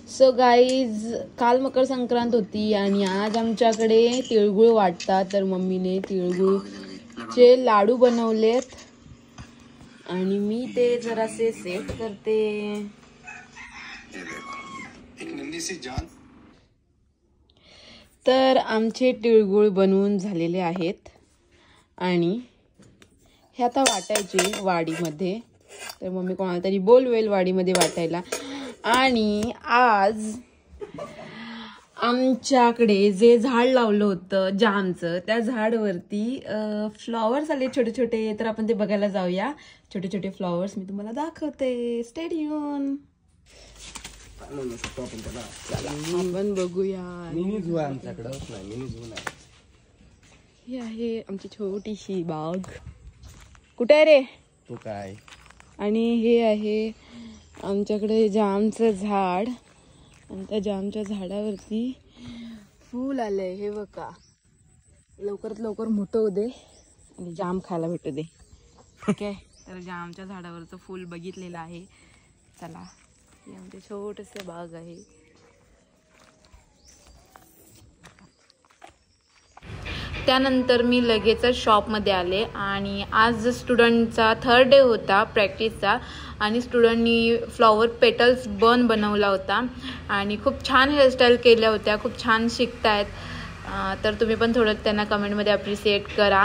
So guys, काल मकर संक्रांत होती आणि आज आमच्याकडे तिळगुळ वाटतात. तर मम्मीने तिळगुळचे लाडू बनवलेत आणि मी ते जरासे सेट करते. तर आमचे तिळगुळ बनवून झालेले आहेत आणि हे आता वाटायचे वाडीमध्ये. तर मम्मी कोणाला तरी बोलवेल वाडीमध्ये वाटायला. आणि आज आमच्याकडे जे झाड लावलं होतं जामचं, त्या झाडवरती फ्लॉवर्स आले छोटे छोटे. तर आपण ते बघायला जाऊया. छोटे छोटे फ्लॉवर्स मी तुम्हाला दाखवते. Stay tune. आपण बघूया. ही आहे आमची छोटीशी बाग. कुठे आहे रे तू काय? आणि हे आहे आमच्याकडे जामचं झाड आणि त्या जामच्या झाडावरती फूल आलंय. हे बघा, लवकरात लवकर मोठं होऊ दे आणि जाम खायला भेटू दे. ठीक आहे. तर जामच्या झाडावरचं फूल बघितलेलं आहे. चला, हे आमचे छोटंसं बाग आहे. त्यानंतर मी लगेच शॉपमध्ये आले आणि आज स्टुडंटचा 3rd डे होता प्रॅक्टिसचा आणि स्टुडंटनी फ्लॉवर पेटल्स बनवला होता आणि खूप छान हेअरस्टाईल केल्या होत्या. खूप छान शिकतायत. तर तुम्ही पण थोडं त्यांना कमेंटमध्ये अप्रिशिएट करा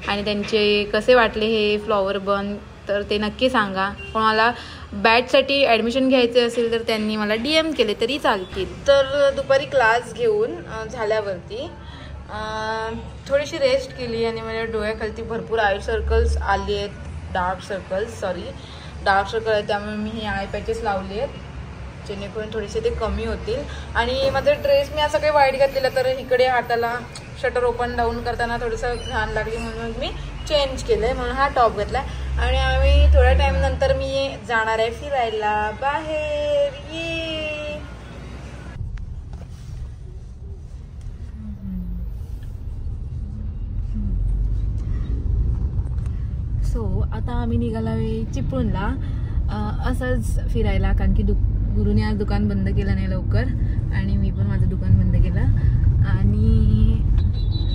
आणि त्यांचे कसे वाटले हे फ्लॉवर तर ते नक्की सांगा. कोणाला बॅचसाठी ॲडमिशन घ्यायचे असेल तर त्यांनी मला DM केले तरी चालतील. तर दुपारी क्लास घेऊन झाल्यावरती थोडीशी रेस्ट केली आणि माझ्या डोळ्याखालती भरपूर आय सर्कल्स आली आहेत. डार्क सर्कल आहेत. त्यामुळे मी हे आय पॅचेस लावले आहेत जेणेकरून थोडेसे ते कमी होतील. आणि माझा ड्रेस मी असं काही वाईट घातलेला तर इकडे हाताला शटर ओपन डाऊन करताना थोडंसं घाण लागली म्हणून मी चेंज केलं आहे. म्हणून हा टॉप घेतला आणि आम्ही थोड्या टाईम नंतर मी जाणार आहे फिरायला बाहेर. सो आता आम्ही निघाला चिपळूणला असंच फिरायला. कारण की गुरुने आज दुकान बंद केलं नाही लवकर आणि मी पण माझं दुकान बंद केलं. आणि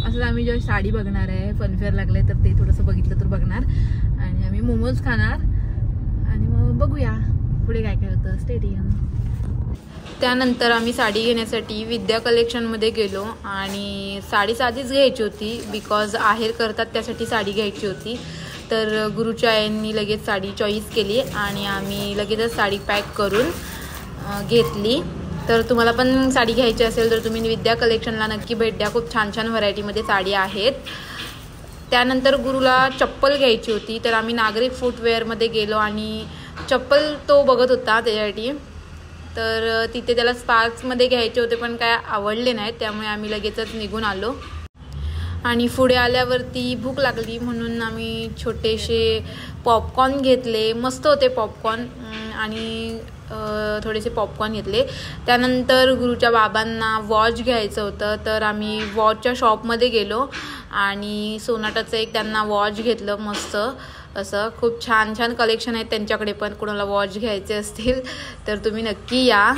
असंच आम्ही जेव्हा साडी बघणार आहे, फनफेअर लागले तर ते थोडंसं बघितलं तर बघणार आणि आम्ही मोमोज खाणार आणि मग बघूया पुढे काय काय होतं. स्टेडियम. त्यानंतर आम्ही साडी घेण्यासाठी विद्या कलेक्शनमध्ये गेलो आणि साडी साधीच घ्यायची होती बिकॉज आहेर करतात त्यासाठी साडी घ्यायची होती. तर गुरुच्या आईंनी लगेच साडी चॉईस केली आणि आम्ही लगेचच साडी पॅक करून घेतली. तर तुम्हाला पण साडी घ्यायची असेल तर तुम्ही विद्या कलेक्शनला नक्की भेट द्या. खूप छान छान व्हरायटीमध्ये साडी आहेत. त्यानंतर गुरुला चप्पल घ्यायची होती तर आम्ही नागरिक फुटवेअरमध्ये गेलो आणि चप्पल तो बघत होता त्याच्यासाठी. तर तिथे त्याला स्पार्क्समध्ये घ्यायचे होते पण काय आवडले नाहीत त्यामुळे आम्ही लगेचच निघून आलो. आणि पुढे आल्यावरती भूक लागली म्हणून आम्ही छोटेसे पॉपकॉर्न घेतले. मस्त होते पॉपकॉर्न आणि थोडेसे पॉपकॉर्न घेतले. त्यानंतर गुरुच्या बाबांना वॉच घ्यायचं होतं तर आम्ही वॉचच्या शॉपमध्ये गेलो आणि सोनाटाचं एक त्यांना वॉच घेतलं. मस्त असं खूप छान छान कलेक्शन आहेत त्यांच्याकडे पण. कोणाला वॉच घ्यायचे असतील तर तुम्ही नक्की या.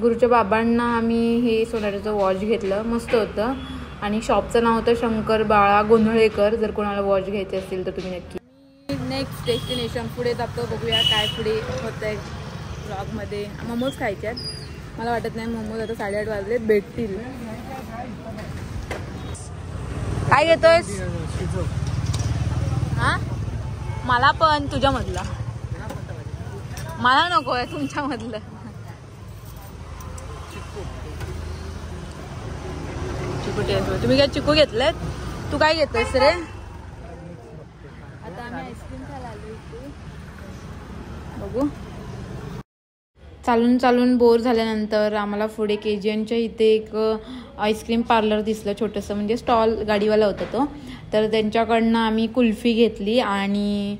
गुरुच्या बाबांना आम्ही हे सोनाटाचं वॉच घेतलं. मस्त होतं आणि शॉपचं नाव होतं शंकर बाळा गोंधळेकर. जर कोणाला वॉच घ्यायचे असेल तर तुम्ही नक्की. नेक्स्ट डेस्टिनेशन पुढे जातो. बघूया काय पुढे होतं आहे. ब्लॉगमध्ये मोमोज खायचे आहेत. मला वाटत नाही मोमोज आता 8:30 वाजले भेटतील. काय घेतोयस? हां, मला पण तुझ्यामधलं. मला नको आहे तुमच्यामधलं. तुम्ही काय चिकू घेतलेत? तू काय घेतोयस रे? आता आम्ही आईस्क्रीम खायला आलो इथे. बघू. चालून चालून बोर झाल्यानंतर आम्हाला पुढे KGNच्या इथे एक आईस्क्रीम पार्लर दिसलं छोटंसं. म्हणजे स्टॉल गाडीवाला होता तो. तर त्यांच्याकडनं आम्ही कुल्फी घेतली आणि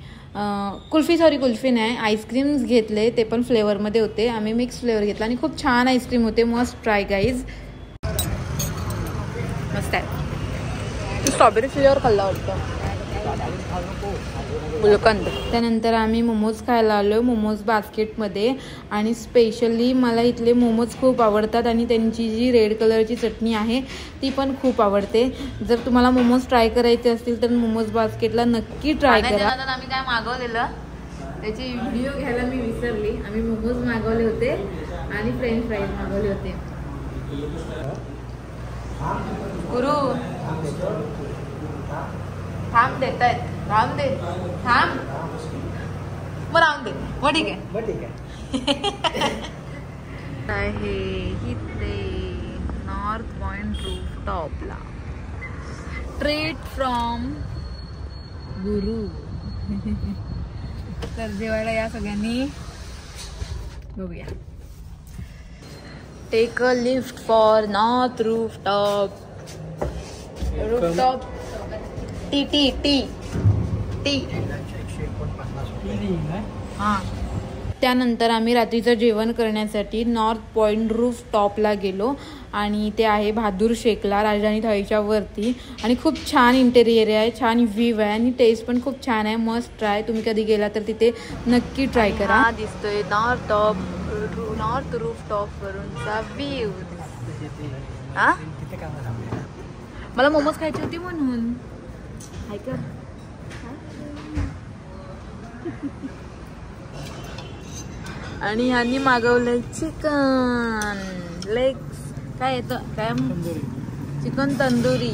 कुल्फी नाही आईस्क्रीम्स घेतले. ते पण फ्लेवरमध्ये होते. आम्ही मिक्स फ्लेवर घेतला आणि खूप छान आईस्क्रीम होते. Must try guys. मस्त आहे. स्ट्रॉबेरी फ्लेवर खाल्ला वाटतं. गुलकंद. त्यानंतर आम्ही मोमोज खायला आलो मोमोज बास्केटमध्ये. आणि स्पेशली मला इथले मोमोज खूप आवडतात आणि त्यांची जी रेड कलरची चटणी आहे ती पण खूप आवडते. जर तुम्हाला मोमोज ट्राय करायचे असतील तर मोमोज बास्केटला नक्की ट्राय करा. आम्ही काय मागवलेलं त्याची व्हिडिओ घ्यायला मी विसरली. आम्ही मोमोज मागवले होते आणि फ्रेंच फ्राईज मागवले होते. गुरु थांब देत आहेत. राहून दे थांब मग राहून दे मग ठीक आहे. इथे नॉर्थ पॉइंट रूफ टॉपला स्ट्रेट फ्रॉम गुरु. तर जेवायला या सगळ्यांनी. बघूया. Take a lift for north roof top. टी टी टी टी. हां. त्यानंतर आम्ही रात्रीचं जेवण करण्यासाठी नॉर्थ पॉइंट रूफ टॉपला गेलो आणि ते आहे बहादूर शेखला राजधानी थाळीच्या वरती. आणि खूप छान इंटेरियर आहे, छान व्ह्यू आहे आणि टेस्ट पण खूप छान आहे. Must try. तुम्ही कधी गेला तर तिथे नक्की ट्राय करा. हा दिसतोय नॉर्थ रूफ टॉप वरूनचा व्ह्यू. हा मला मोमोज खायची होती म्हणून. ऐका आणि ह्यांनी मागवलंय चिकन लेग्स. काय येतं काय चिकन तंदुरी.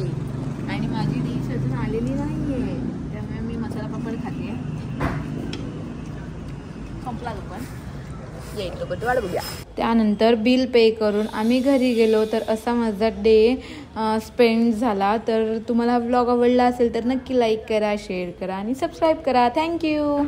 आणि माझी डिश अजून आलेली नाहीये त्यामुळे मी मसाला पापड खाते. संपला दुकान येईल लोक वाट बघूया. त्यानंतर बिल पे करून आम्ही घरी गेलो. तर असा माझा डे स्पेंड झाला. तर तुम्हाला व्लॉग आवडला असेल तर नक्की लाईक करा, शेअर करा आणि सबस्क्राईब करा. थँक्यू.